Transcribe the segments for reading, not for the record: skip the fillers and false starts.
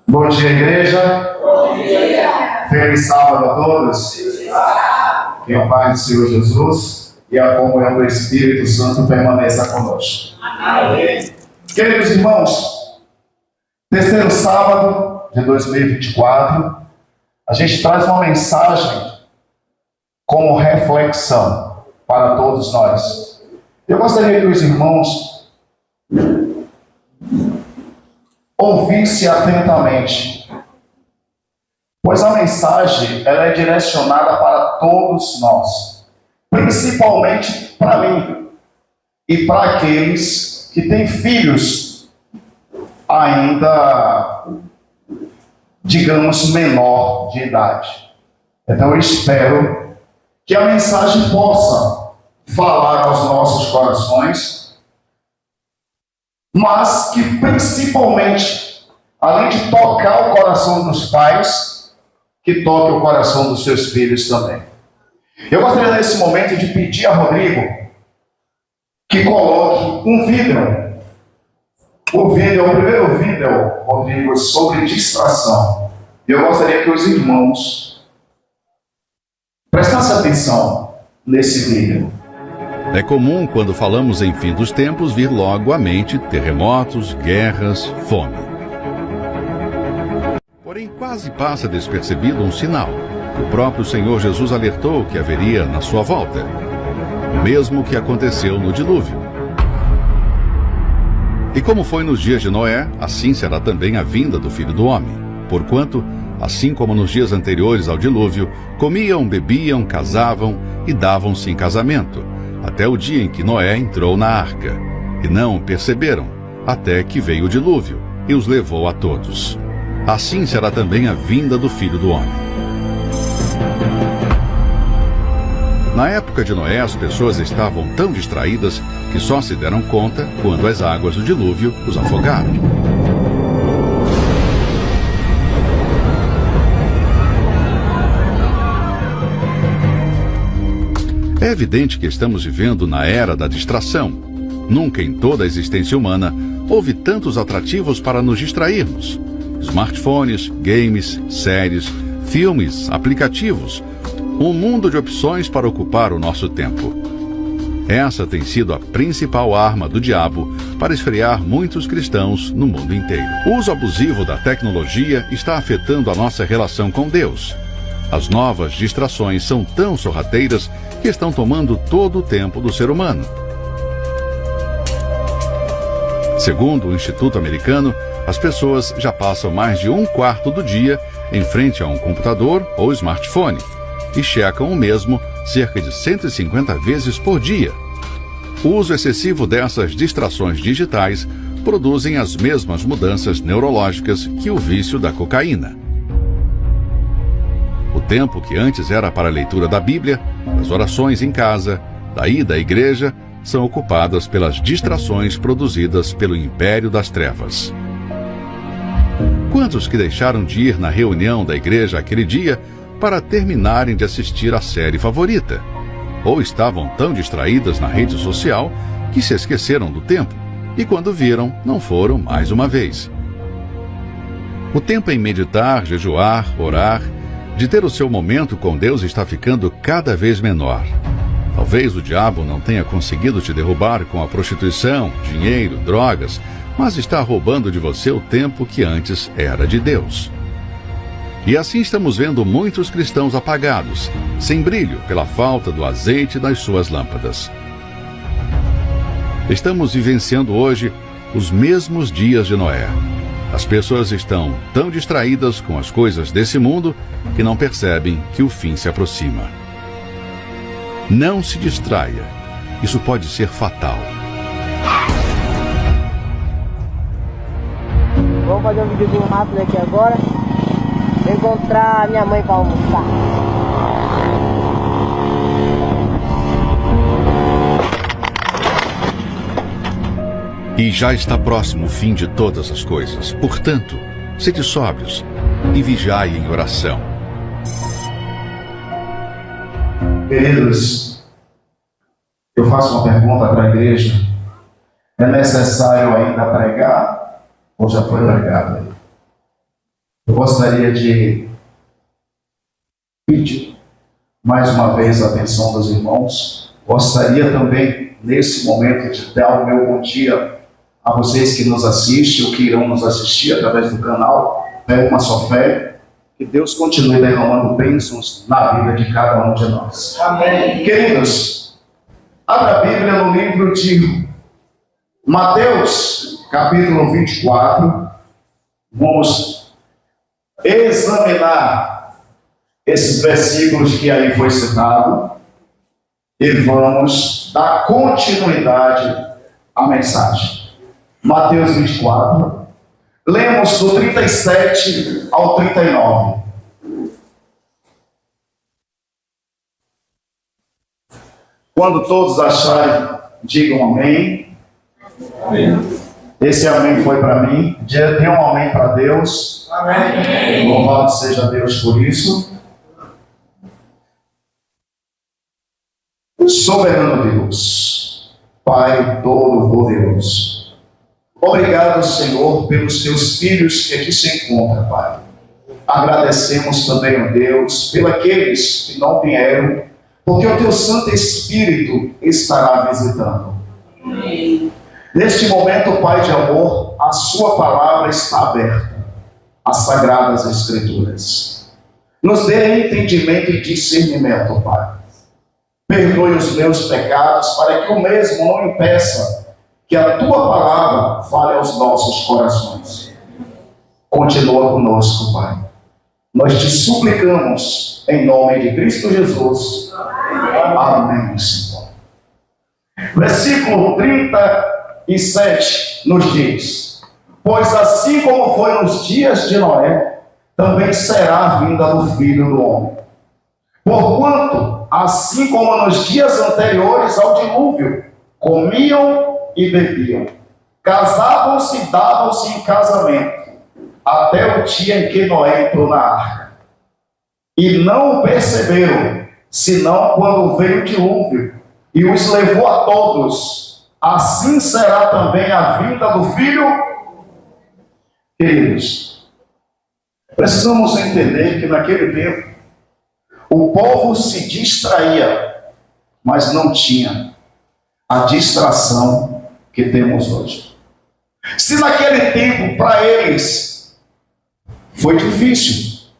Bom dia, igreja. Bom dia. Feliz sábado a todos. Que a paz do Senhor Jesus e a comunhão do Espírito Santo permaneça conosco. Amém. Queridos irmãos, terceiro sábado de 2024, a gente traz uma mensagem como reflexão para todos nós. Eu gostaria que os irmãos ouvissem atentamente, pois a mensagem ela é direcionada para todos nós, principalmente para mim e para aqueles que têm filhos ainda, digamos, menor de idade. Então eu espero que a mensagem possa falar aos nossos corações, mas que principalmente, além de tocar o coração dos pais, que toque o coração dos seus filhos também. Eu gostaria nesse momento de pedir a Rodrigo que coloque um vídeo. O primeiro vídeo, Rodrigo, sobre distração. Eu gostaria que os irmãos prestassem atenção nesse vídeo. É comum, quando falamos em fim dos tempos, vir logo à mente terremotos, guerras, fome. Porém, quase passa despercebido um sinal. O próprio Senhor Jesus alertou que haveria na sua volta. O mesmo que aconteceu no dilúvio. E como foi nos dias de Noé, assim será também a vinda do Filho do Homem. Porquanto, assim como nos dias anteriores ao dilúvio, comiam, bebiam, casavam e davam-se em casamento, até o dia em que Noé entrou na arca. E não perceberam, até que veio o dilúvio e os levou a todos. Assim será também a vinda do Filho do Homem. Na época de Noé, as pessoas estavam tão distraídas que só se deram conta quando as águas do dilúvio os afogaram. É evidente que estamos vivendo na era da distração. Nunca em toda a existência humana houve tantos atrativos para nos distrairmos. Smartphones, games, séries, filmes, aplicativos. Um mundo de opções para ocupar o nosso tempo. Essa tem sido a principal arma do diabo para esfriar muitos cristãos no mundo inteiro. O uso abusivo da tecnologia está afetando a nossa relação com Deus. As novas distrações são tão sorrateiras que estão tomando todo o tempo do ser humano. Segundo o Instituto Americano, as pessoas já passam mais de um quarto do dia em frente a um computador ou smartphone e checam o mesmo cerca de 150 vezes por dia. O uso excessivo dessas distrações digitais produzem as mesmas mudanças neurológicas que o vício da cocaína. O tempo que antes era para a leitura da Bíblia, das orações em casa, da ida à igreja, são ocupadas pelas distrações produzidas pelo império das trevas. Quantos que deixaram de ir na reunião da igreja aquele dia para terminarem de assistir à série favorita? Ou estavam tão distraídas na rede social que se esqueceram do tempo e quando viram, não foram mais uma vez. O tempo em meditar, jejuar, orar, de ter o seu momento com Deus está ficando cada vez menor. Talvez o diabo não tenha conseguido te derrubar com a prostituição, dinheiro, drogas, mas está roubando de você o tempo que antes era de Deus. E assim estamos vendo muitos cristãos apagados, sem brilho pela falta do azeite das suas lâmpadas. Estamos vivenciando hoje os mesmos dias de Noé. As pessoas estão tão distraídas com as coisas desse mundo que não percebem que o fim se aproxima. Não se distraia. Isso pode ser fatal. Vamos fazer um videozinho rápido aqui agora. Vou encontrar minha mãe para almoçar. E já está próximo o fim de todas as coisas. Portanto, sede sóbrios e vigiai em oração. Queridos, eu faço uma pergunta para a igreja. É necessário ainda pregar ou já foi pregado? Eu gostaria de pedir mais uma vez a atenção dos irmãos. Gostaria também, nesse momento, de dar o meu bom dia a vocês que nos assistem ou que irão nos assistir através do canal Fé Uma Só Fé. Que Deus continue derramando bênçãos na vida de cada um de nós. Amém. Queridos, abra a Bíblia no livro de Mateus, capítulo 24. Vamos examinar esses versículos que aí foi citado e vamos dar continuidade à mensagem. Mateus 24. Lemos do 37 ao 39. Quando todos acharem, digam amém. Amém. Esse amém foi para mim. Dê um amém para Deus. Amém. Louvado seja Deus por isso. Soberano Deus, Pai Todo-Poderoso, obrigado, Senhor, pelos teus filhos que aqui se encontram, Pai. Agradecemos também, ó Deus, pelos aqueles que não vieram, porque o teu Santo Espírito estará visitando. Amém. Neste momento, Pai de amor, a sua palavra está aberta, as sagradas Escrituras. Nos dê entendimento e discernimento, Pai. Perdoe os meus pecados, para que o mesmo não impeça que a tua palavra fale aos nossos corações. Continua conosco, Pai. Nós te suplicamos em nome de Cristo Jesus. Amém, Senhor. Versículo 37 nos diz: pois assim como foi nos dias de Noé, também será a vinda do Filho do Homem. Porquanto, assim como nos dias anteriores ao dilúvio, comiam e bebiam, casavam-se e davam-se em casamento, até o dia em que Noé entrou na arca. E não o perceberam, senão quando veio o dilúvio, e os levou a todos. Assim será também a vinda do Filho. Queridos, precisamos entender que naquele tempo, o povo se distraía, mas não tinha a distração que temos hoje. Se naquele tempo, para eles, foi difícil.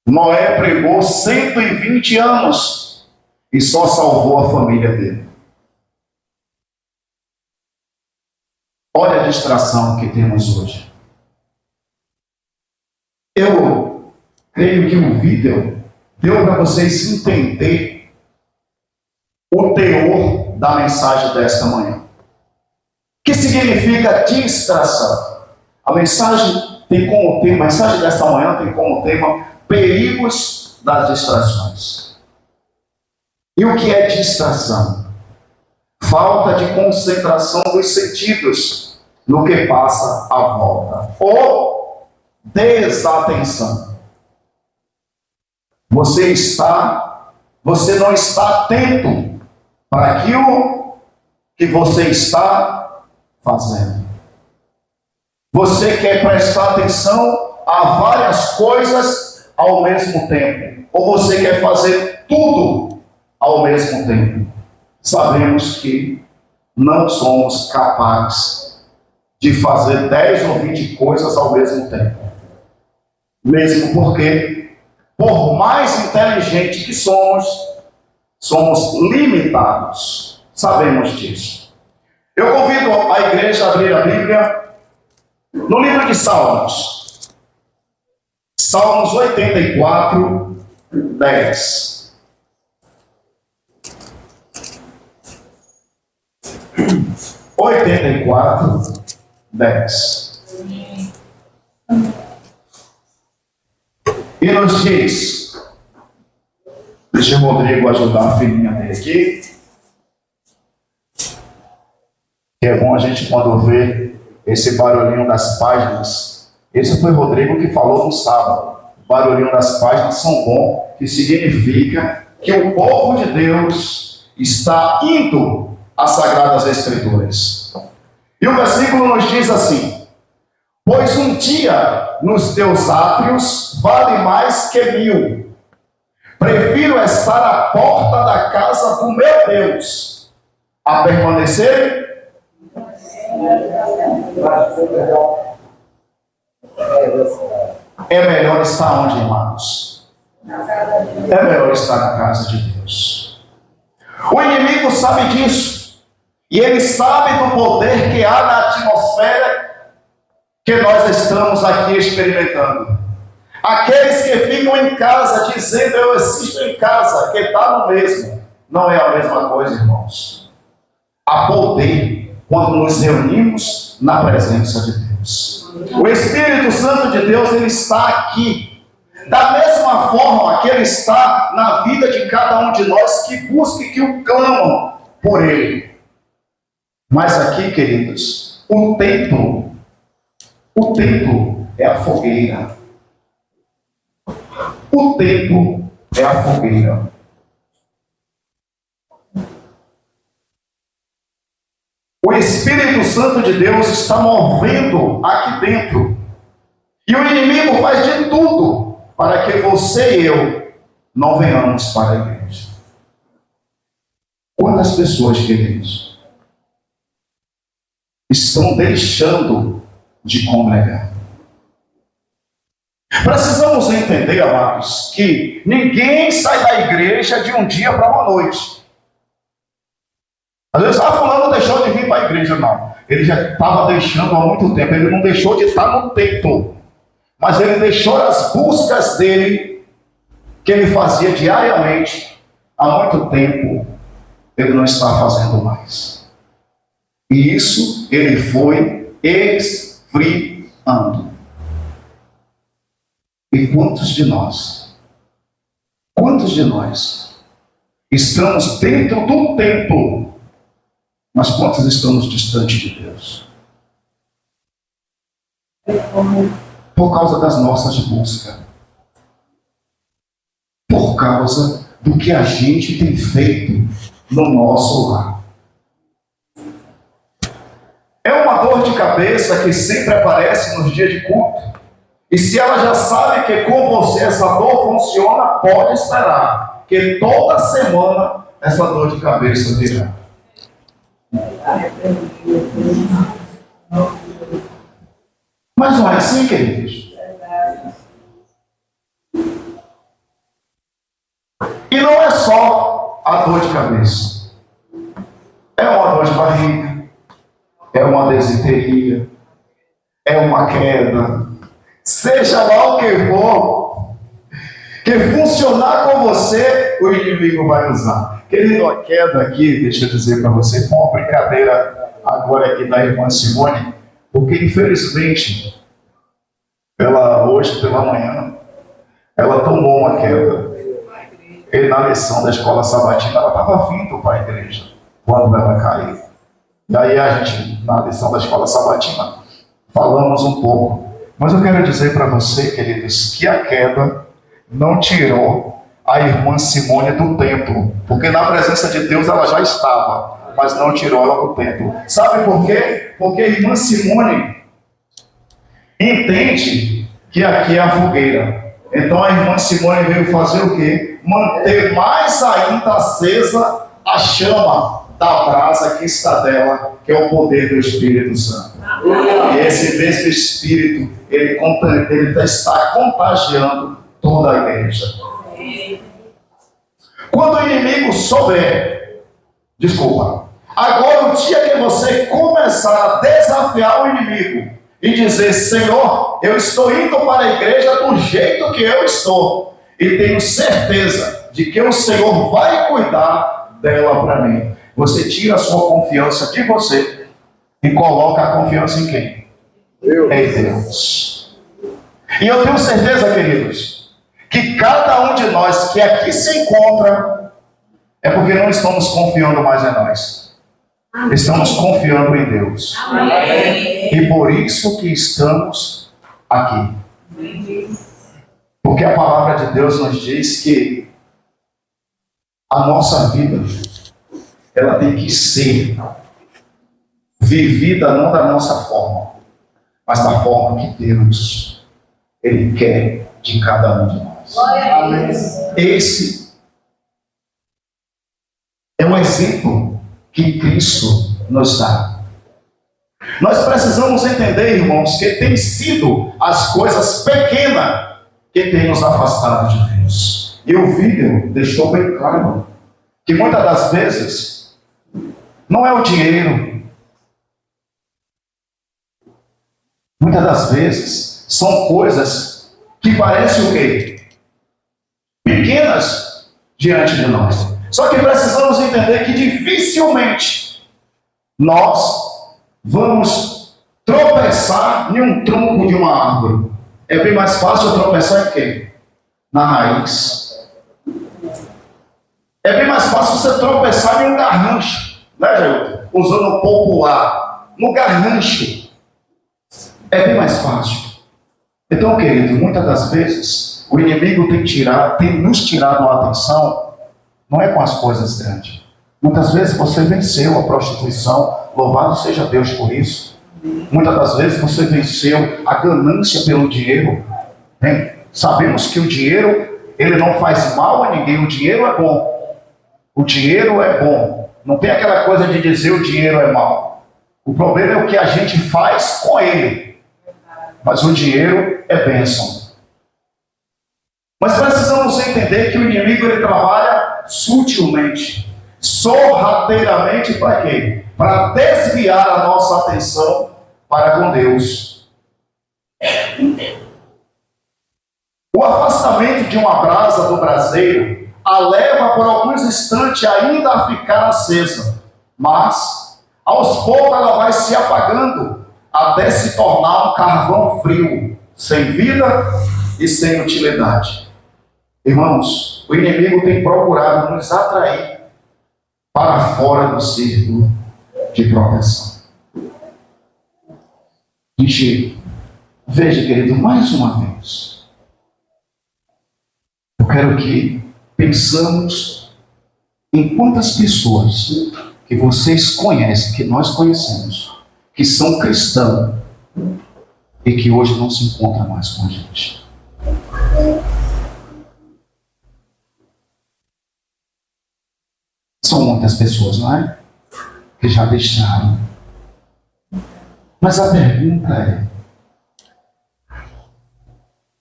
Noé pregou 120 anos e só salvou a família dele. Olha a distração que temos hoje. Eu creio que o vídeo deu para vocês entender o teor da mensagem desta manhã. O que significa distração? A mensagem tem como tema, a mensagem desta manhã tem como tema perigos das distrações. E o que é distração? Falta de concentração dos sentidos no que passa à volta, ou desatenção. Você não está atento para aquilo que você está fazendo. Você quer prestar atenção a várias coisas ao mesmo tempo, ou você quer fazer tudo ao mesmo tempo. Sabemos que não somos capazes de fazer 10 ou 20 coisas ao mesmo tempo. Mesmo porque, por mais inteligente que somos limitados. Sabemos disso. Eu convido a igreja a abrir a Bíblia no livro de Salmos. Salmos 84, 10. E nos diz, deixa o Rodrigo ajudar a filhinha dele aqui, que é bom a gente quando vê esse barulhinho das páginas. Esse foi o Rodrigo que falou no sábado. O barulhinho das páginas são bom, que significa que o povo de Deus está indo às Sagradas Escrituras. E o versículo nos diz assim: Pois um dia nos teus átrios vale mais que 1000. Prefiro estar à porta da casa do meu Deus a permanecer. É melhor estar onde, irmãos? É melhor estar na casa de Deus. O inimigo sabe disso. E ele sabe do poder que há na atmosfera que nós estamos aqui experimentando. Aqueles que ficam em casa dizendo eu assisto em casa, que está no mesmo. Não é a mesma coisa, irmãos. Há poder quando nos reunimos na presença de Deus. O Espírito Santo de Deus, ele está aqui. Da mesma forma que ele está na vida de cada um de nós que busca e que o clamam por ele. Mas aqui, queridos, o templo é a fogueira. O templo é a fogueira. O Espírito Santo de Deus está movendo aqui dentro. E o inimigo faz de tudo para que você e eu não venhamos para a igreja. Quantas pessoas, queridos, estão deixando de congregar? Precisamos entender, amados, que ninguém sai da igreja de um dia para uma noite. Às vezes, fulano deixou de vir para a igreja. Não, ele já estava deixando há muito tempo. Ele não deixou de estar no templo, mas ele deixou as buscas dele, que ele fazia diariamente, há muito tempo, ele não está fazendo mais. E isso ele foi esfriando. E quantos de nós estamos dentro do templo, mas quantos estamos distante de Deus? Por causa das nossas buscas, por causa do que a gente tem feito no nosso lar. É uma dor de cabeça que sempre aparece nos dias de culto. E se ela já sabe que com você essa dor funciona, pode esperar que toda semana essa dor de cabeça virá. Mas não é assim, queridos. E não é só a dor de cabeça. É uma dor de barriga, é uma desinteria, é uma queda. Seja lá o que for, que funcionar com você, o inimigo vai usar. Querido, a queda aqui, deixa eu dizer para você, foi uma brincadeira agora aqui da irmã Simone, porque infelizmente, hoje pela manhã, ela tomou uma queda. E na lição da escola sabatina, ela estava vindo para a igreja, quando ela caiu. E aí a gente, na lição da escola sabatina, falamos um pouco. Mas eu quero dizer para você, queridos, que a queda não tirou a irmã Simone do templo, porque na presença de Deus ela já estava, mas não tirou ela do templo. Sabe por quê? Porque a irmã Simone entende que aqui é a fogueira. Então a irmã Simone veio fazer o quê? Manter mais ainda acesa a chama da brasa que está dela, que é o poder do Espírito Santo. E esse mesmo Espírito, ele está contagiando toda a igreja. Quando o inimigo souber, agora o dia que você começar a desafiar o inimigo e dizer, Senhor, eu estou indo para a igreja do jeito que eu estou, e tenho certeza de que o Senhor vai cuidar dela para mim. Você tira a sua confiança de você e coloca a confiança em quem? Em Deus. E eu tenho certeza, queridos, que cada um de nós que aqui se encontra é porque não estamos confiando mais em nós. Estamos confiando em Deus. Amém. E por isso que estamos aqui. Porque a palavra de Deus nos diz que a nossa vida, ela tem que ser vivida não da nossa forma, mas da forma que Deus, Ele quer de cada um de nós. Amém. Esse é um exemplo que Cristo nos dá. Nós precisamos entender, irmãos, que tem sido as coisas pequenas que tem nos afastado de Deus. E o vídeo deixou bem claro que muitas das vezes não é o dinheiro. Muitas das vezes são coisas que parecem o quê? Pequenas diante de nós. Só que precisamos entender que dificilmente nós vamos tropeçar em um tronco de uma árvore. É bem mais fácil eu tropeçar em quê? Na raiz. É bem mais fácil você tropeçar em um garrancho, né, Jair? Usando o popular, no garrancho. É bem mais fácil. Então, querido, muitas das vezes o inimigo tem nos tirado a atenção, não é com as coisas grandes. Muitas vezes você venceu a prostituição, louvado seja Deus por isso. Muitas das vezes você venceu a ganância pelo dinheiro. Hein? Sabemos que o dinheiro, ele não faz mal a ninguém, o dinheiro é bom. O dinheiro é bom. Não tem aquela coisa de dizer o dinheiro é mal. O problema é o que a gente faz com ele. Mas o dinheiro é bênção. Mas precisamos entender que o inimigo, ele trabalha sutilmente, sorrateiramente, para quê? Para desviar a nossa atenção para com Deus. O afastamento de uma brasa do braseiro a leva por alguns instantes ainda a ficar acesa, mas aos poucos ela vai se apagando até se tornar um carvão frio, sem vida e sem utilidade. Irmãos, o inimigo tem procurado nos atrair para fora do círculo de proteção. Gente, veja, querido, mais uma vez, eu quero que pensamos em quantas pessoas que vocês conhecem, que nós conhecemos, que são cristãos e que hoje não se encontram mais com a gente. São muitas pessoas, não é? Que já deixaram. Mas a pergunta é: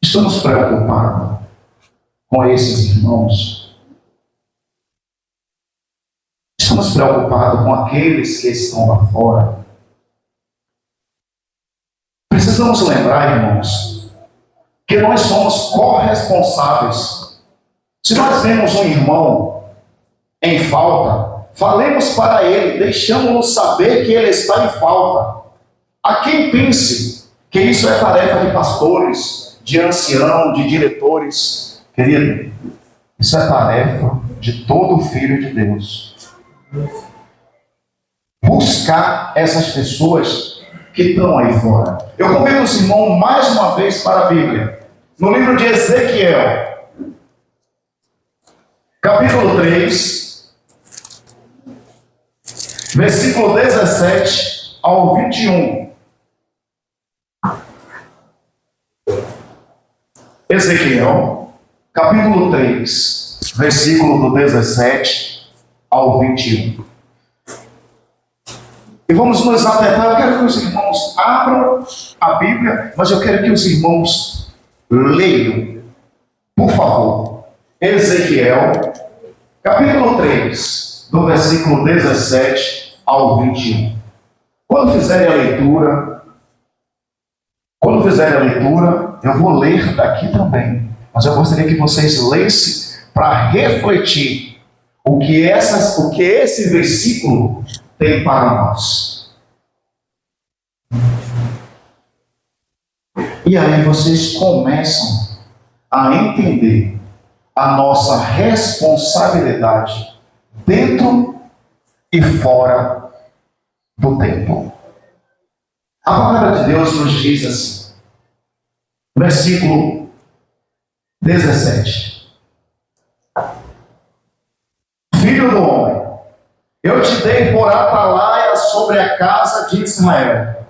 estamos preocupados com esses irmãos? Estamos preocupados com aqueles que estão lá fora? Precisamos lembrar, irmãos, que nós somos corresponsáveis. Se nós vemos um irmão em falta, falemos para ele, deixamos-no saber que ele está em falta. Há quem pense que isso é tarefa de pastores, de ancião, de diretores. Querido, isso é tarefa de todo filho de Deus. Buscar essas pessoas que estão aí fora. Eu convido os irmãos mais uma vez para a Bíblia. No livro de Ezequiel, capítulo 3, versículo 17 ao 21. Ezequiel, capítulo 3, versículo do 17 ao 21. E vamos nos atentar. Eu quero que os irmãos abram a Bíblia, mas eu quero que os irmãos leiam, por favor, Ezequiel, capítulo 3, do versículo 17 ao 21. Quando fizerem a leitura, eu vou ler daqui também, mas eu gostaria que vocês lessem para refletir o que esse versículo tem para nós. E aí vocês começam a entender a nossa responsabilidade dentro e fora do templo. A palavra de Deus nos diz assim, versículo 17: Filho do homem, eu te dei por atalaia sobre a casa de Israel.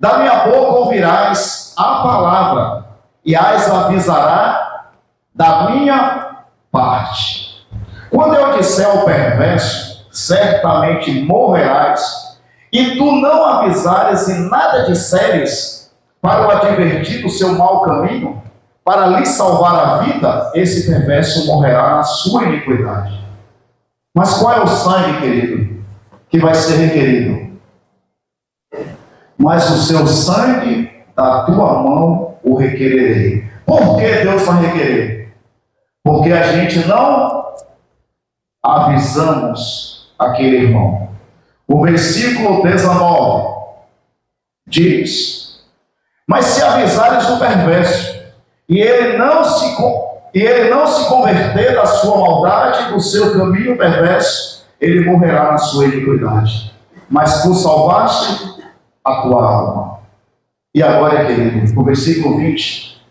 Da minha boca ouvirás a palavra, e as avisará da minha parte. Quando eu disser ao perverso, certamente morrerás, e tu não avisares e nada disseres para o advertir do seu mau caminho, para lhe salvar a vida, esse perverso morrerá na sua iniquidade. Mas qual é o sangue, querido, que vai ser requerido? Mas o seu sangue da tua mão o requererei. Por que Deus vai requerer? Porque a gente não avisamos aquele irmão. O versículo 19 diz: mas se avisares o perverso, e ele não se converter da sua maldade, do seu caminho perverso, ele morrerá na sua iniquidade. Mas tu salvaste a tua alma. E agora, querido, no versículo 20,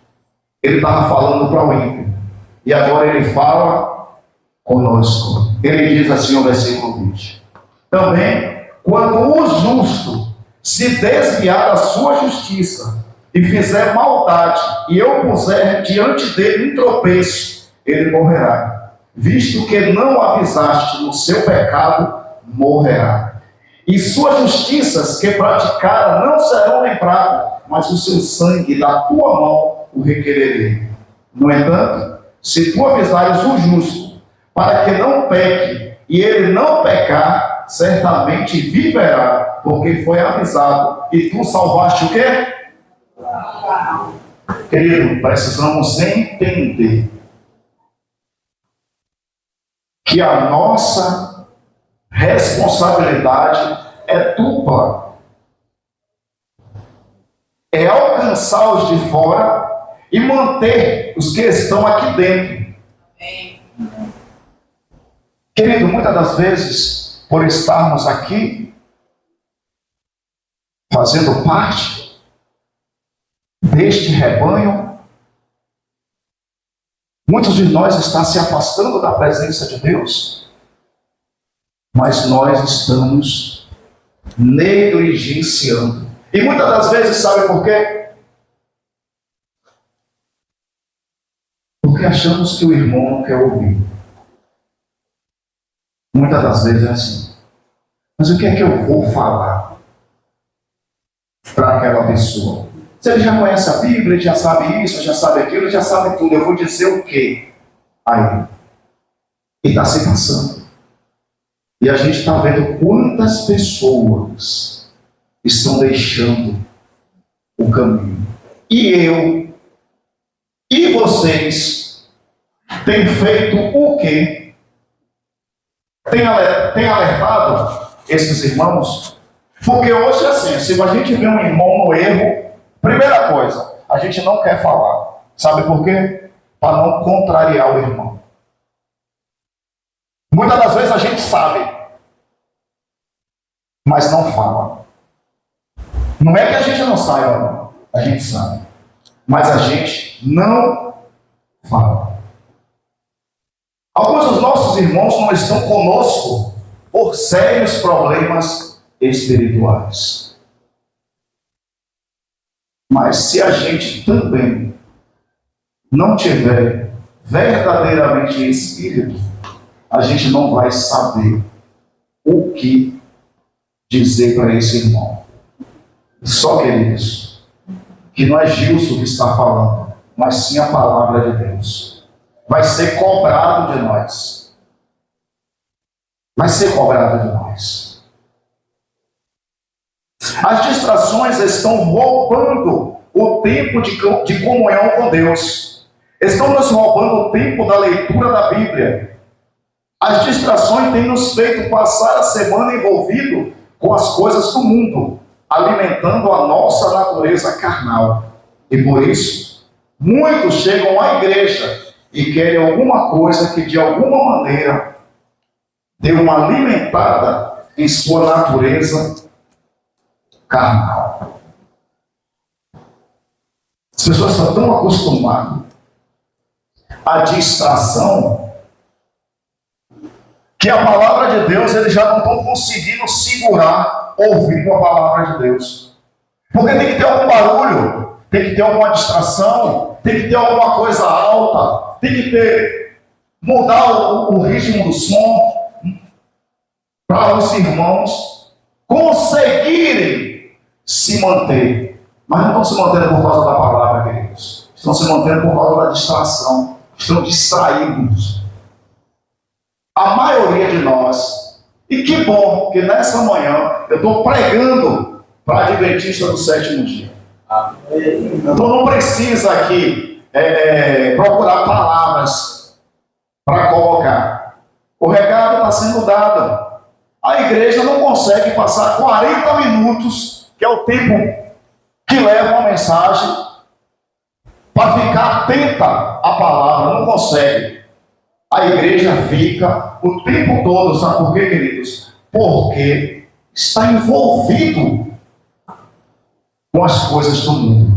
ele estava falando para o ímpio, e agora ele fala conosco. Ele diz assim no versículo 20: também, quando o justo se desviar da sua justiça e fizer maldade, e eu puser diante dele um tropeço, ele morrerá. Visto que não avisaste no seu pecado, morrerá. E suas justiças que praticara não serão lembradas, mas o seu sangue da tua mão o requererei. No entanto, se tu avisares o justo, para que não peque, e ele não pecar, certamente viverá, porque foi avisado, e tu salvaste o quê? Querido, precisamos entender que a nossa responsabilidade é dupla. É alcançar os de fora e manter os que estão aqui dentro. Querido, muitas das vezes, por estarmos aqui, fazendo parte deste rebanho, muitos de nós estão se afastando da presença de Deus, mas nós estamos negligenciando. E muitas das vezes, sabe por quê? Porque achamos que o irmão não quer ouvir. Muitas das vezes é assim. Mas o que é que eu vou falar para aquela pessoa? Se ele já conhece a Bíblia, ele já sabe isso, já sabe aquilo, ele já sabe tudo, eu vou dizer o quê? Aí. E está se passando. E a gente está vendo quantas pessoas estão deixando o caminho. E eu, e vocês, têm feito o quê? Tem alertado esses irmãos? Porque hoje é assim, se a gente vê um irmão no erro, primeira coisa, a gente não quer falar. Sabe por quê? Para não contrariar o irmão. Muitas das vezes a gente sabe, mas não fala. Não é que a gente não saiba, não. A gente sabe. Mas a gente não fala. Alguns dos nossos irmãos não estão conosco por sérios problemas espirituais. Mas se a gente também não tiver verdadeiramente espírito, a gente não vai saber o que dizer para esse irmão. Só, queridos, que não é Gilson que está falando, mas sim a palavra de Deus. Vai ser cobrado de nós. Vai ser cobrado de nós. As distrações estão roubando o tempo de comunhão com Deus. Estão nos roubando o tempo da leitura da Bíblia. As distrações têm nos feito passar a semana envolvido com as coisas do mundo, alimentando a nossa natureza carnal. E por isso, muitos chegam à igreja e querem alguma coisa que de alguma maneira dê uma alimentada em sua natureza carnal. As pessoas estão tão acostumadas à distração que a palavra de Deus eles já não estão conseguindo segurar ouvindo a palavra de Deus. Porque tem que ter algum barulho, tem que ter alguma distração, tem que ter alguma coisa alta, tem que ter, mudar o ritmo do som para os irmãos conseguirem se manter. Mas não estão se mantendo por causa da palavra, queridos. Estão se mantendo por causa da distração. Estão distraídos. A maioria de nós. E que bom que nessa manhã eu estou pregando para a Adventista do sétimo dia. Então não precisa aqui procurar palavras para colocar. O recado está sendo dado. A igreja não consegue passar 40 minutos, que é o tempo que leva uma mensagem, para ficar atenta à palavra. Não consegue. A igreja fica o tempo todo, sabe por quê, queridos? Porque está envolvido com as coisas do mundo.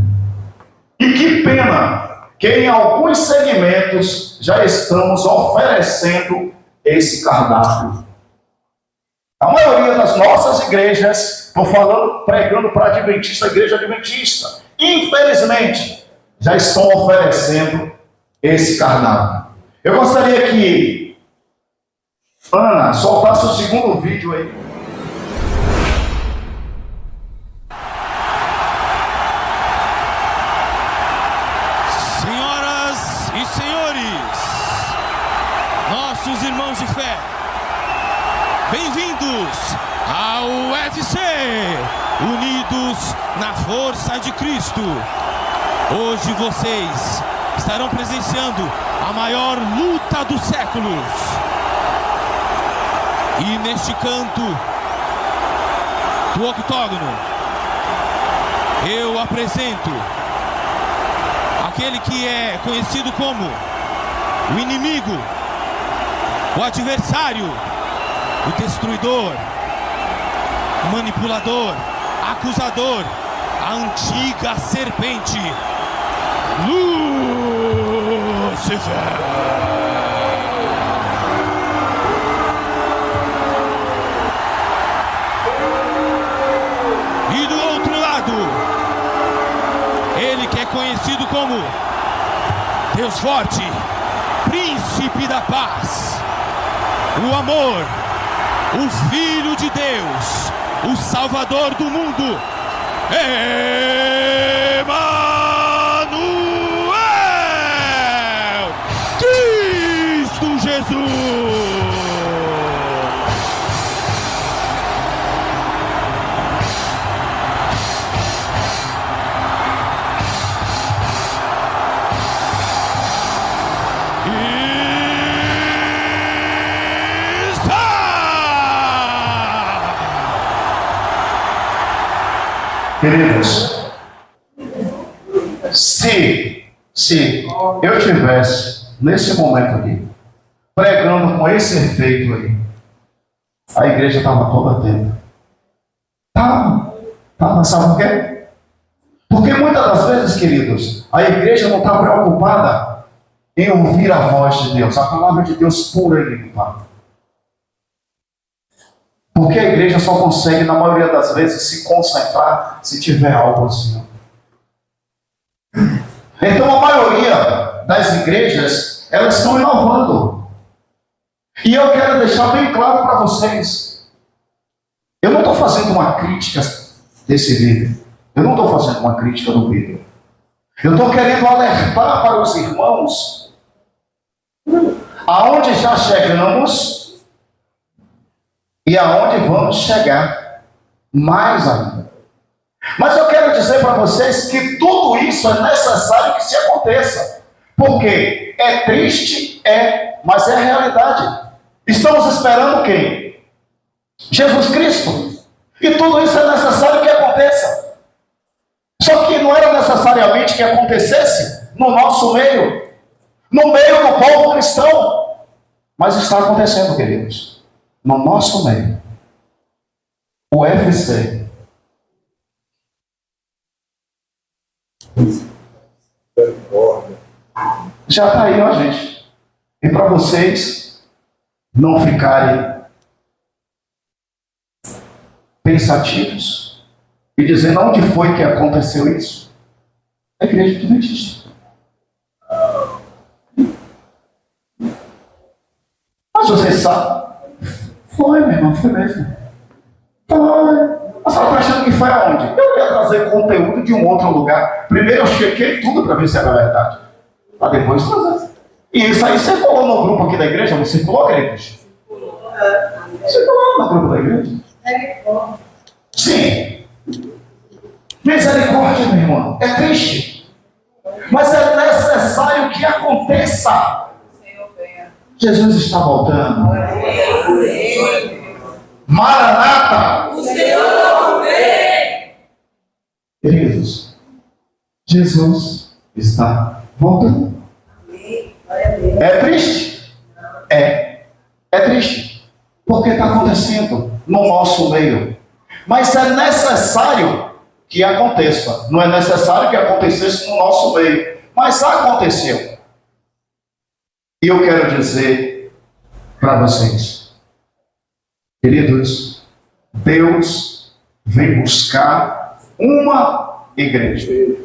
E que pena que em alguns segmentos já estamos oferecendo esse cardápio. A maioria das nossas igrejas, estou falando, pregando para a Adventista, a igreja Adventista, infelizmente, já estão oferecendo esse cardápio. Eu gostaria que Ana soltasse o segundo vídeo aí. Senhoras e senhores, nossos irmãos de fé, bem-vindos ao UFC, unidos na força de Cristo. Hoje vocês estarão presenciando a maior luta dos séculos. E neste canto do octógono, eu apresento aquele que é conhecido como o inimigo, o adversário, o destruidor, o manipulador, acusador, a antiga serpente, Lúcifer. E do outro lado, ele que é conhecido como Deus Forte, Príncipe da Paz, o amor, o Filho de Deus, o Salvador do mundo, Emanuel, Cristo Jesus. Queridos, se eu tivesse, nesse momento aqui, pregando com esse efeito aí, a igreja estava toda atenta. Estava, sabe por quê? Porque muitas das vezes, queridos, a igreja não está preocupada em ouvir a voz de Deus, a palavra de Deus pura e limpa. Porque a igreja só consegue, na maioria das vezes, se concentrar se tiver algo assim. Então, a maioria das igrejas, elas estão inovando. E eu quero deixar bem claro para vocês. Eu não estou fazendo uma crítica desse vídeo. Eu não estou fazendo uma crítica do vídeo. Eu estou querendo alertar para os irmãos aonde já chegamos e aonde vamos chegar mais ainda. Mas eu quero dizer para vocês que tudo isso é necessário que se aconteça. Porque é triste, mas é a realidade. Estamos esperando quem? Jesus Cristo. E tudo isso é necessário que aconteça. Só que não era necessariamente que acontecesse no nosso meio, no meio do povo cristão. Mas está acontecendo, queridos. No nosso meio, o UFC já está aí, ó, gente. E para vocês não ficarem pensativos, e dizendo onde foi que aconteceu isso. A igreja adventista. Mas vocês sabem, foi, meu irmão, foi mesmo. Foi. A senhora está achando que foi aonde? Eu ia trazer conteúdo de um outro lugar. Primeiro eu chequei tudo para ver se era verdade. Para depois trazer. E isso aí circulou no grupo aqui da igreja? Não circulou, queridos? Circulou no grupo da igreja? Sim. Misericórdia, meu irmão. É triste. Mas é necessário que aconteça. Jesus está voltando. Maranata. O Senhor vem. Queridos, Jesus está voltando. É triste? É triste. Porque está acontecendo no nosso meio. Mas é necessário que aconteça. Não é necessário que acontecesse no nosso meio. Mas aconteceu. E eu quero dizer para vocês, queridos, Deus vem buscar uma igreja.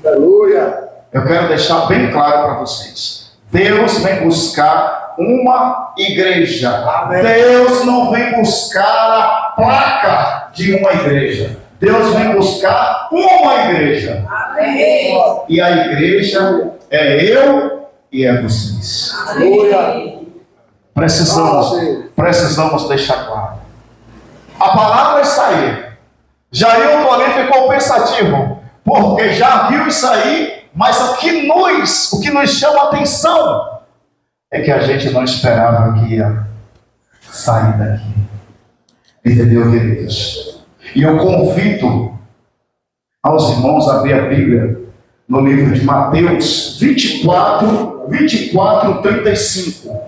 Aleluia! Eu quero deixar bem claro para vocês. Deus vem buscar uma igreja. Amém. Deus não vem buscar a placa de uma igreja. Deus vem buscar uma igreja. Amém. E a igreja é eu e é vocês. Aleluia! Precisamos deixar claro. A palavra está aí. Jair, porém, ficou pensativo, porque já viu isso aí, mas o que nos chama a atenção é que a gente não esperava que ia sair daqui. Entendeu, queridos? E eu convido aos irmãos a abrir a Bíblia no livro de Mateus 24, 35.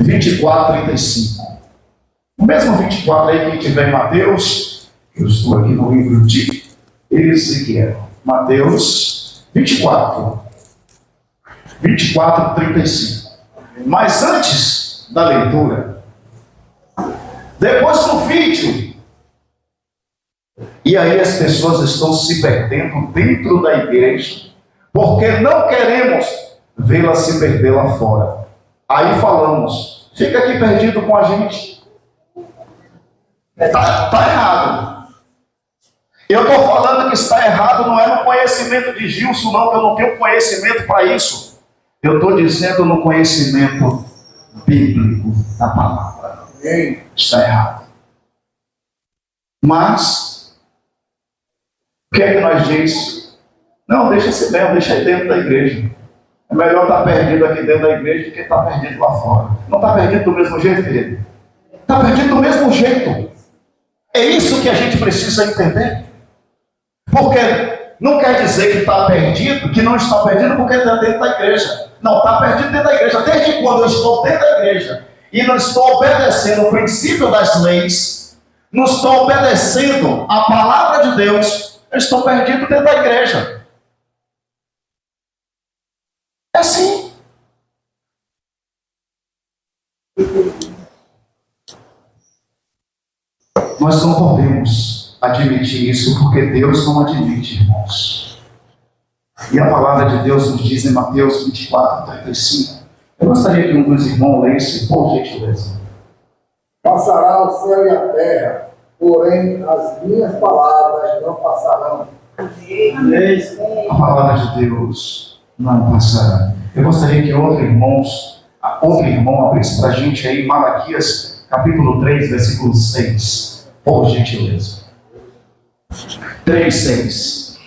24, 35. O mesmo 24 aí que tiver em Mateus, eu estou aqui no livro de Ezequiel. Mateus 24, 35. Mas antes da leitura, depois do vídeo, e aí as pessoas estão se perdendo dentro da igreja, porque não queremos vê-la se perder lá fora. Aí falamos, fica aqui perdido com a gente. Está errado. Eu estou falando que está errado, não é no conhecimento de Gilson, não, que eu não tenho conhecimento para isso. Eu estou dizendo no conhecimento bíblico da palavra. Está errado. Mas, o que é que nós diz? Não, deixa esse bem, deixa aí dentro da igreja. É melhor estar perdido aqui dentro da igreja do que estar perdido lá fora. Não está perdido do mesmo jeito, querido? Está perdido do mesmo jeito. É isso que a gente precisa entender. Porque não quer dizer que está perdido, que não está perdido porque está dentro da igreja. Não, está perdido dentro da igreja. Desde quando eu estou dentro da igreja e não estou obedecendo o princípio das leis, não estou obedecendo a palavra de Deus, eu estou perdido dentro da igreja. É assim. Nós não podemos admitir isso porque Deus não admite, irmãos. E a palavra de Deus nos diz em Mateus 24, 35. Eu gostaria que um dos irmãos lesse, por gentileza. Passará o céu e a terra, porém as minhas palavras não passarão. A palavra de Deus não passará. Eu gostaria que outro irmão abrisse para a gente aí Malaquias, capítulo 3, versículo 6. Por gentileza. 3, 6.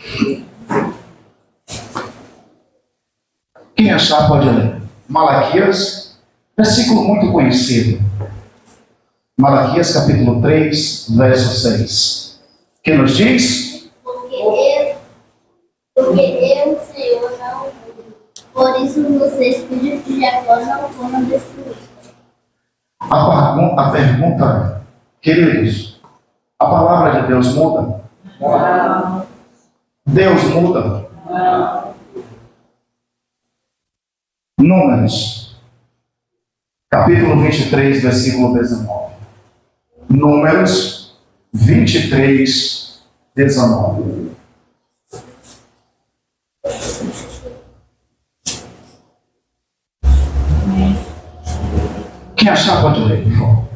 Quem achar pode ler. Malaquias, versículo muito conhecido. Malaquias, capítulo 3, verso 6. Que nos diz? Porque eu, Senhor, não. Por isso vocês filhos de Jacó não foram destruídos. A pergunta, queridos, a palavra de Deus muda? Não. Deus muda? Não. Números, capítulo 23, versículo 19. Números, 23, 19. Quem achar pode ler, por favor.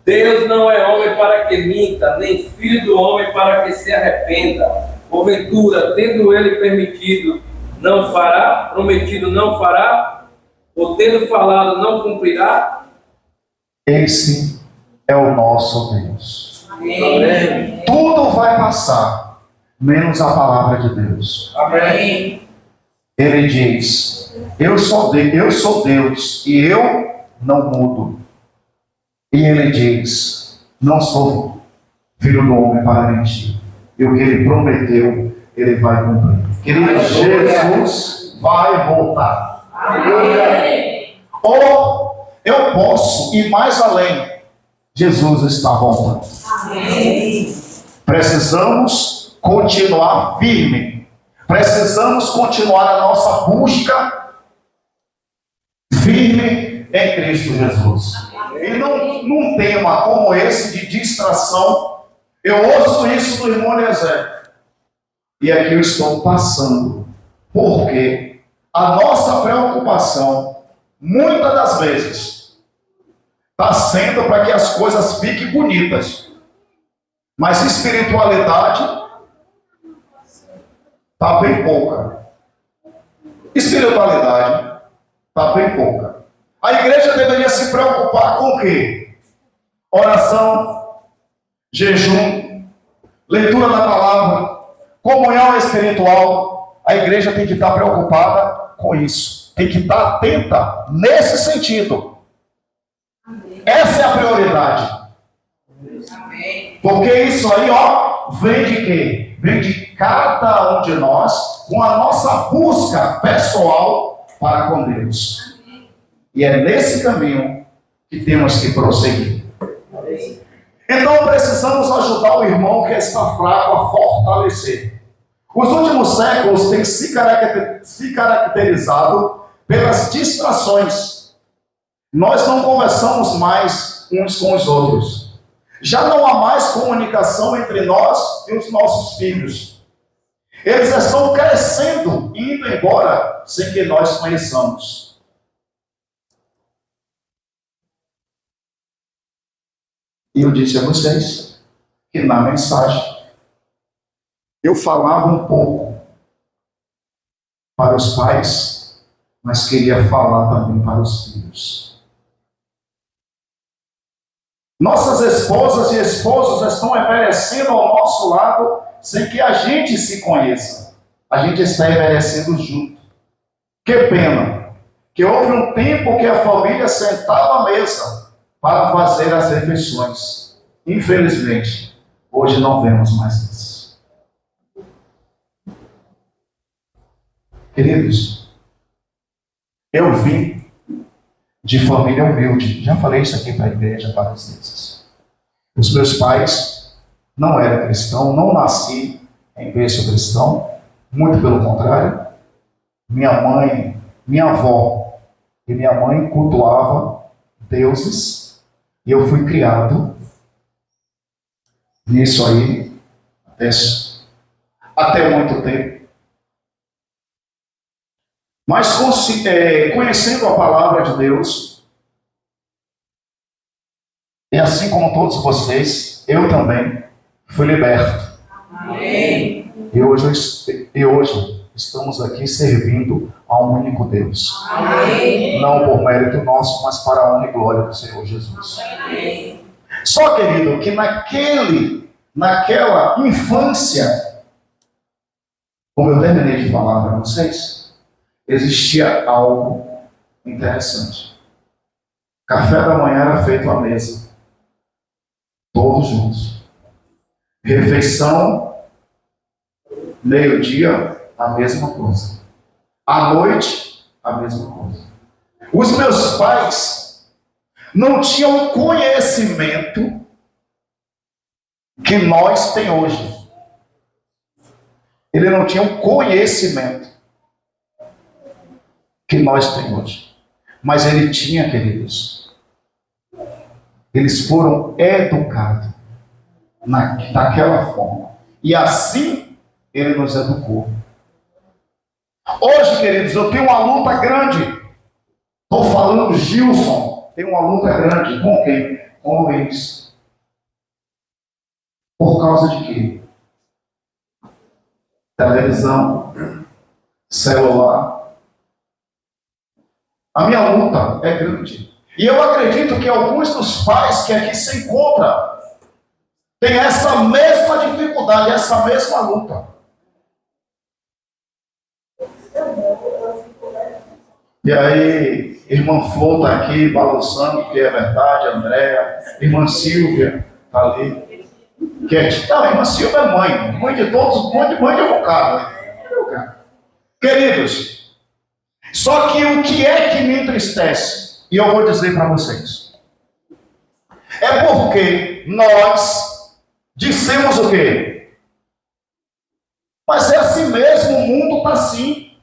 Deus não é homem para que minta, nem filho do homem para que se arrependa. Porventura, tendo ele permitido, não fará, prometido, não fará, ou tendo falado, não cumprirá? Esse é o nosso Deus. Amém. Tudo vai passar, menos a palavra de Deus. Amém. Ele diz: eu sou Deus e eu não mudo. E ele diz: não sou filho do homem para mentir. E o que ele prometeu, ele vai cumprir. Querido, Jesus vai voltar. Amém. Ou eu posso ir mais além. Jesus está voltando. Amém. Precisamos continuar firme. Precisamos continuar a nossa busca firme em Cristo Jesus. E num tema como esse de distração, eu ouço isso do irmão Eliezer. E aqui eu estou passando. Porque a nossa preocupação, muitas das vezes, está sendo para que as coisas fiquem bonitas. Mas espiritualidade está bem pouca. Espiritualidade está bem pouca. A igreja deveria se preocupar com o quê? Oração, jejum, leitura da palavra, comunhão espiritual. A igreja tem que estar preocupada com isso. Tem que estar atenta nesse sentido. Essa é a prioridade. Porque isso aí, vem de quê? Vem de cada um de nós com a nossa busca pessoal para com Deus. E é nesse caminho que temos que prosseguir. Então precisamos ajudar o irmão que está fraco a fortalecer. Os últimos séculos têm se caracterizado pelas distrações. Nós não conversamos mais uns com os outros. Já não há mais comunicação entre nós e os nossos filhos. Eles estão crescendo, indo embora, sem que nós conheçamos. E eu disse a vocês que na mensagem eu falava um pouco para os pais, mas queria falar também para os filhos. Nossas esposas e esposos estão envelhecendo ao nosso lado sem que a gente se conheça. A gente está envelhecendo junto. Que pena que houve um tempo que a família sentava à mesa para fazer as refeições. Infelizmente, hoje não vemos mais isso. Queridos, eu vim de família humilde. Já falei isso aqui para a igreja várias vezes. Os meus pais não eram cristãos, não nasci em berço cristão, muito pelo contrário. Minha mãe, minha avó e minha mãe cultuavam deuses e eu fui criado nisso aí até muito tempo. Mas conhecendo a palavra de Deus, e assim como todos vocês, eu também fui liberto. Amém. E hoje estamos aqui servindo a um único Deus. Amém. Não por mérito nosso, mas para a honra e glória do Senhor Jesus. Amém. Só, querido, que naquela infância, como eu terminei de falar para vocês, existia algo interessante. Café da manhã era feito à mesa, todos juntos. Refeição, meio-dia, a mesma coisa. À noite, a mesma coisa. Os meus pais não tinham conhecimento que nós temos hoje. Eles não tinham conhecimento que nós temos hoje. Mas ele tinha, queridos. Eles foram educados daquela forma. E assim ele nos educou. Hoje, queridos, eu tenho uma luta grande. Estou falando Gilson. Tem uma luta grande. Com quem? Com eles. Por causa de quê? Televisão, celular. A minha luta é grande. E eu acredito que alguns dos pais que aqui se encontram têm essa mesma dificuldade, essa mesma luta. E aí, irmã Flor está aqui balançando, que é verdade, Andréa, irmã Silvia está ali. Que é, não, irmã Silvia é mãe de todos, mãe de evocado, né? Queridos, só que o que é que me entristece, e eu vou dizer para vocês, é porque nós dissemos o quê? Mas é assim mesmo, o mundo está assim.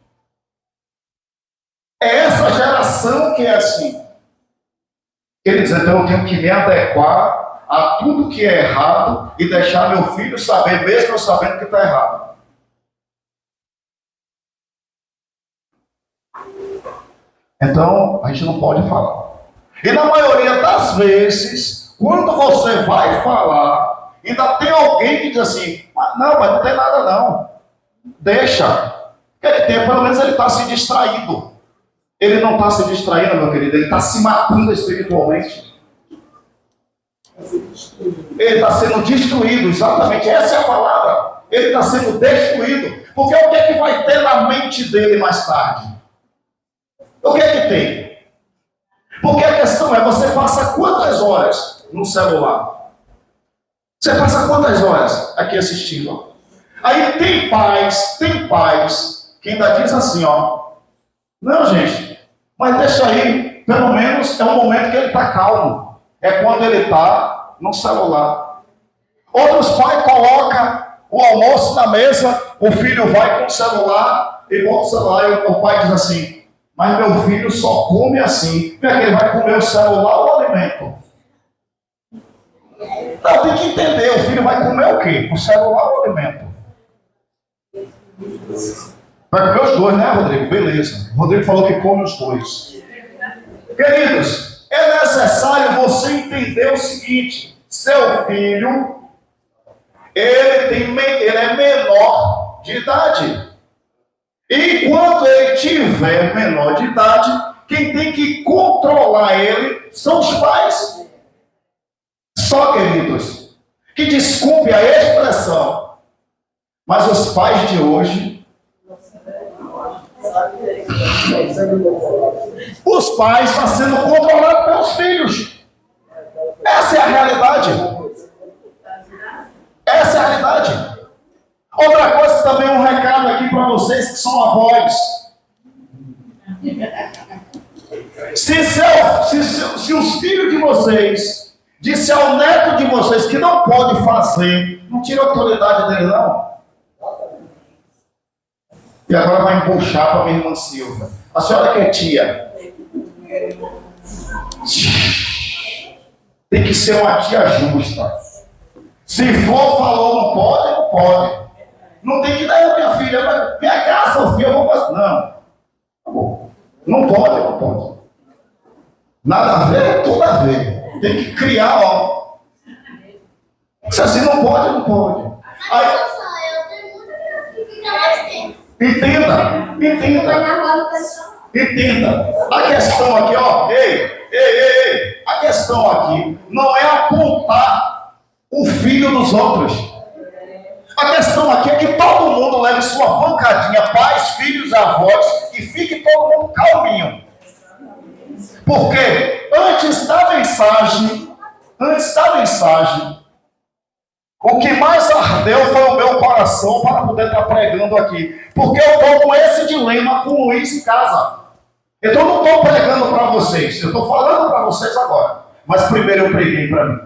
É essa geração que é assim. Queridos, então eu tenho que me adequar a tudo que é errado e deixar meu filho saber, mesmo eu sabendo que está errado. Então, a gente não pode falar. E na maioria das vezes, quando você vai falar, ainda tem alguém que diz assim, não, mas não tem nada não. Deixa. Pelo menos ele está se distraído. Ele não está se distraindo, meu querido, ele está se matando espiritualmente. Ele está sendo destruído, exatamente, essa é a palavra. Ele está sendo destruído. Porque o que é que vai ter na mente dele mais tarde? O que é que tem? Porque a questão é, você passa quantas horas no celular? Você passa quantas horas aqui assistindo? Aí tem pais que ainda diz assim, ó, não, gente, mas deixa aí, pelo menos é um momento que ele está calmo. É quando ele está no celular. Outros pais colocam o almoço na mesa, o filho vai com o celular e bota o celular, e o pai diz assim, mas meu filho só come assim. Como é que ele vai comer o celular ou o alimento? Não, tem que entender, o filho vai comer o quê? O celular ou o alimento? Vai comer os dois, né, Rodrigo? Beleza. O Rodrigo falou que come os dois. Queridos, é necessário você entender o seguinte: seu filho, ele é menor de idade. E quando ele tiver menor de idade, quem tem que controlar ele são os pais. Só, queridos, que desculpe a expressão, mas os pais de hoje, os pais estão sendo controlados pelos filhos. Essa é a realidade. Essa é a realidade. Outra coisa também, um recado aqui para vocês que são avós. Se os filhos de vocês disse ao neto de vocês que não pode fazer, não tira a autoridade dele, não. E agora vai empuxar para a minha irmã Silva. A senhora que é tia, tem que ser uma tia justa. Se for, falou, não pode, não pode. Não tem que dar, minha filha, minha cá, Sofia, eu vou fazer. Não. Não pode, não pode. Nada a ver, tudo a ver. Tem que criar, ó. Se assim não pode, não pode. Aí, eu tenho muita criança que fica mais tempo. Entenda. A questão aqui, ó. Ei. A questão aqui não é apontar o filho dos outros. A questão aqui é que todo mundo leve sua pancadinha, pais, filhos, avós, e fique todo mundo calminho. Porque antes da mensagem, o que mais ardeu foi o meu coração para poder estar pregando aqui. Porque eu estou com esse dilema com o Luiz em casa. Então eu não estou pregando para vocês, eu estou falando para vocês agora. Mas primeiro eu preguei para mim.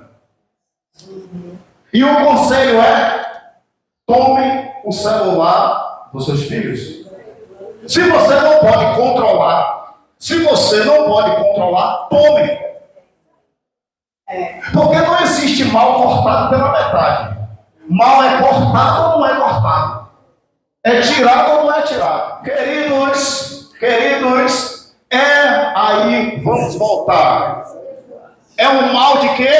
E o conselho é: tome o celular dos seus filhos. Se você não pode controlar, tome. Porque não existe mal cortado pela metade. Mal é cortado ou não é cortado? É tirado ou não é tirado? Queridos, aí vamos voltar. É um mal de quê?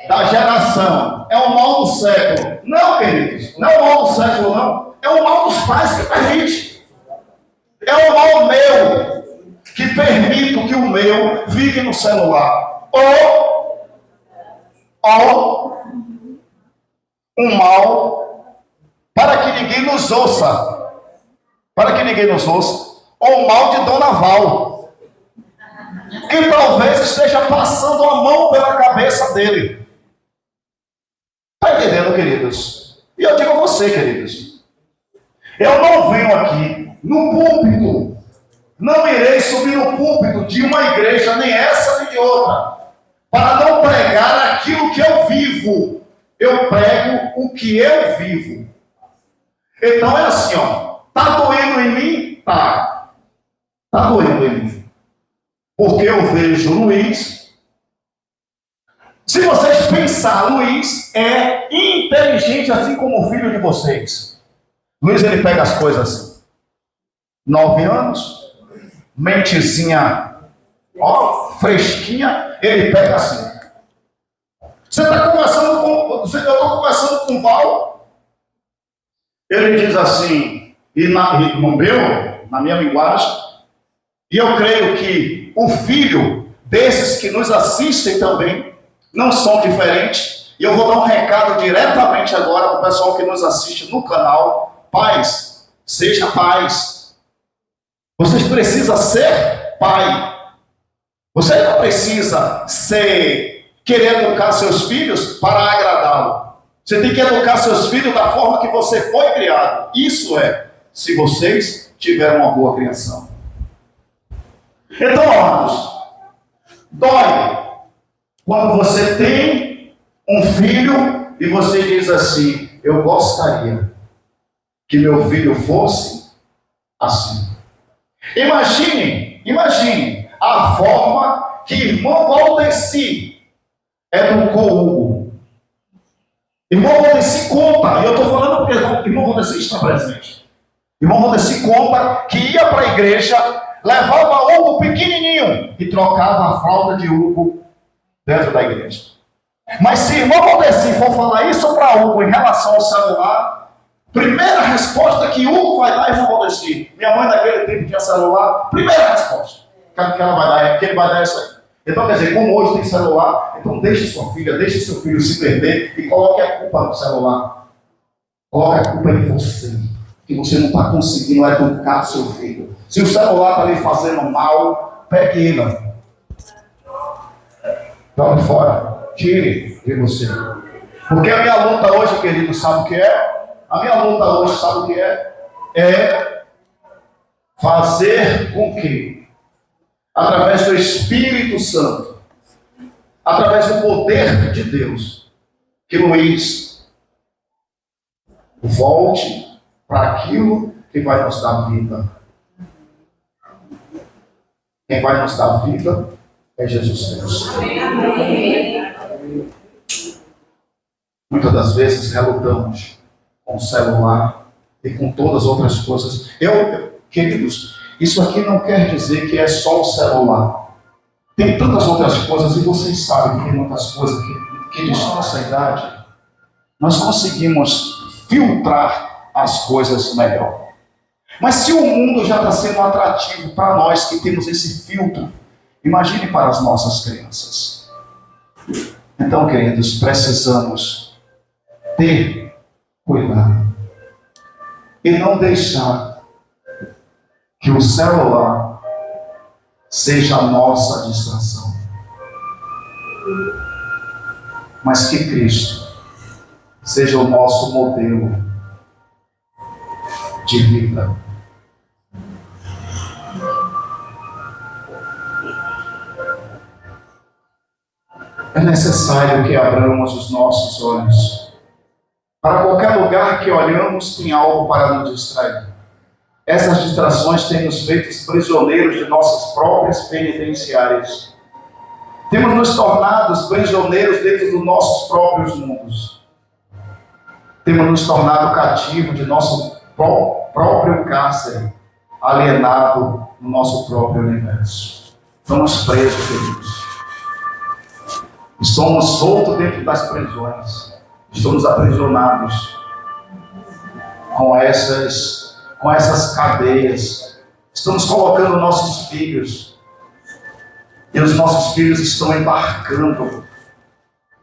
Da geração. É um mal do século. Não, queridos, não é um mal do século, não. É um mal dos pais que permite. É um mal meu que permito que o meu fique no celular. Ou um mal para que ninguém nos ouça. Para que ninguém nos ouça. Ou um mal de Dona Val, que talvez esteja passando a mão pela cabeça dele. Está entendendo, queridos? E eu digo a você, queridos, eu não venho aqui no púlpito, não irei subir no púlpito de uma igreja, nem essa nem de outra, para não pregar aquilo que eu vivo. Eu prego o que eu vivo. Então é assim, ó, tá doendo em mim? Tá doendo em mim. Porque eu vejo Luiz. Se vocês pensarem, Luiz é inteligente assim como o filho de vocês. Luiz, ele pega as coisas assim. 9 anos, mentezinha, ó, fresquinha, ele pega assim. Você está conversando com, eu estou conversando com o Val, ele diz assim, na minha linguagem, e eu creio que o filho desses que nos assistem também não são diferentes. E eu vou dar um recado diretamente agora para o pessoal que nos assiste no canal. Pais, seja pais. Vocês precisam ser pai. Você não precisa querer educar seus filhos para agradá-lo. Você tem que educar seus filhos da forma que você foi criado. Isso é, se vocês tiverem uma boa criação. Então, amados, dói quando você tem um filho e você diz assim: eu gostaria que meu filho fosse assim. Imagine a forma que irmão Valdeci educou Hugo. Irmão Valdeci conta, e eu estou falando porque irmão Valdeci está presente. Irmão Valdeci conta que ia para a igreja, levava Hugo pequenininho e trocava a fralda de Hugo dentro da igreja. Mas se irmão Valdeci for falar isso para Hugo em relação ao celular, primeira resposta que Hugo vai dar, irmão Valdeci, minha mãe naquele tempo tinha celular, primeira resposta que ela vai dar, que ele vai dar isso aí. Então, quer dizer, como hoje tem celular, então deixe sua filha, deixe seu filho se perder e coloque a culpa no celular. Coloque a culpa em você, que você não está conseguindo educar seu filho. Se o celular está lhe fazendo mal, pegue ele. Jogue fora, tire de você. Porque a minha luta hoje, querido, sabe o que é? A minha luta hoje, sabe o que é? É fazer com que, através do Espírito Santo, através do poder de Deus, que Luiz volte para aquilo que vai nos dar vida. Quem vai nos dar vida é Jesus Cristo. Muitas das vezes relutamos com o celular e com todas as outras coisas. Queridos, isso aqui não quer dizer que é só o celular. Tem tantas outras coisas, e vocês sabem que tem muitas coisas que de nossa idade, nós conseguimos filtrar as coisas melhor. Mas se o mundo já está sendo atrativo para nós que temos esse filtro, imagine para as nossas crianças. Então, queridos, precisamos ter cuidado e não deixar que o celular seja a nossa distração, mas que Cristo seja o nosso modelo de vida. É necessário que abramos os nossos olhos. Para qualquer lugar que olhamos, tem algo para nos distrair. Essas distrações têm nos feito prisioneiros de nossas próprias penitenciárias. Temos nos tornado prisioneiros dentro dos nossos próprios mundos. Temos nos tornado cativos de nosso próprio cárcere, alienado no nosso próprio universo. Estamos presos, queridos. Estamos soltos dentro das prisões. Estamos aprisionados com essas cadeias. Estamos colocando nossos filhos. E os nossos filhos estão embarcando.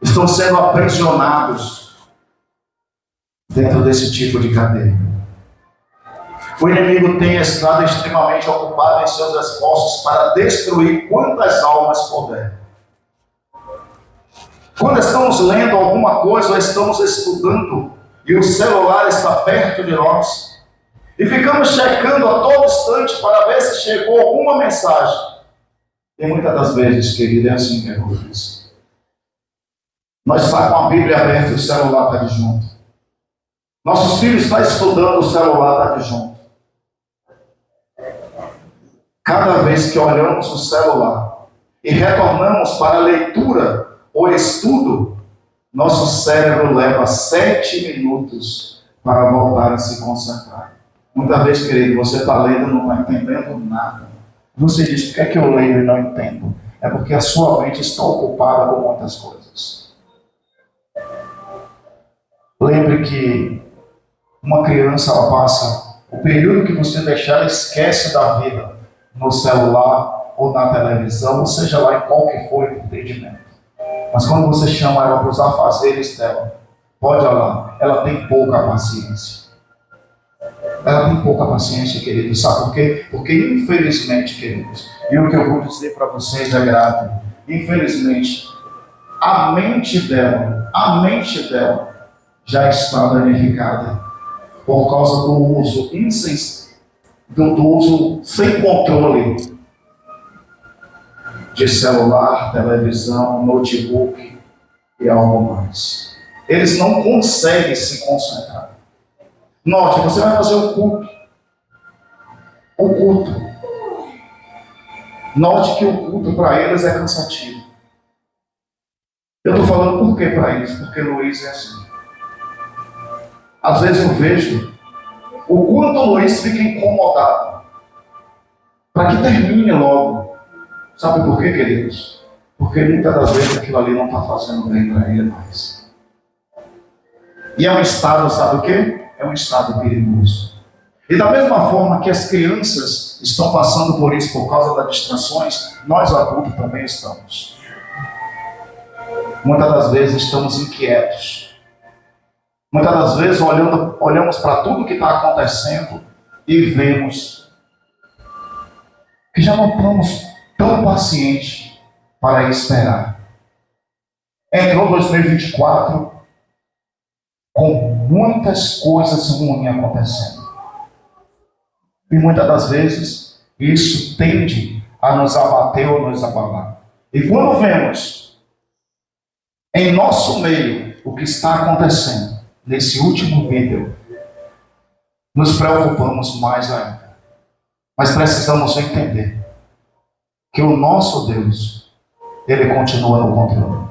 Estão sendo aprisionados dentro desse tipo de cadeia. O inimigo tem estado extremamente ocupado em seus esforços para destruir quantas almas puder. Quando estamos lendo alguma coisa ou estamos estudando e o celular está perto de nós e ficamos checando a todo instante para ver se chegou alguma mensagem. E muitas das vezes, querido, é assim que acontece. Nós estamos com a Bíblia aberta e o celular está aqui junto. Nossos filhos estão estudando, o celular está aqui junto. Cada vez que olhamos o celular e retornamos para a leitura ou estudo, nosso cérebro leva 7 minutos para voltar a se concentrar. Muitas vezes, querido, você está lendo e não está entendendo nada. Você diz, por que é que eu leio e não entendo? É porque a sua mente está ocupada com muitas coisas. Lembre que uma criança, ela passa o período que você deixar, ela esquece da vida no celular ou na televisão, ou seja lá em qual que for o entendimento. Mas quando você chama ela para os afazeres dela, pode olhar, ela tem pouca paciência. Ela tem pouca paciência, queridos. Sabe por quê? Porque infelizmente, queridos, e o que eu vou dizer para vocês é grave. Infelizmente, a mente dela já está danificada por causa do uso do uso sem controle de celular, televisão, notebook e algo mais. Eles não conseguem se concentrar. Note, você vai fazer o culto. Note que o culto para eles é cansativo. Eu estou falando por que para eles? Porque Luiz é assim. Às vezes eu vejo o quanto o Luiz fica incomodado. Para que termine logo. Sabe por quê, queridos? Porque muitas das vezes aquilo ali não está fazendo bem para ele mais. E é um estado, sabe o quê? É um estado perigoso. E da mesma forma que as crianças estão passando por isso por causa das distrações, nós adultos também estamos. Muitas das vezes estamos inquietos. Muitas das vezes olhamos para tudo que está acontecendo e vemos que já não estamos tão pacientes para esperar. Entrou 2024 com muitas coisas ruins acontecendo. E muitas das vezes isso tende a nos abater ou nos abalar. E quando vemos em nosso meio o que está acontecendo nesse último vídeo, nos preocupamos mais ainda. Mas precisamos entender que o nosso Deus, Ele continua no controle.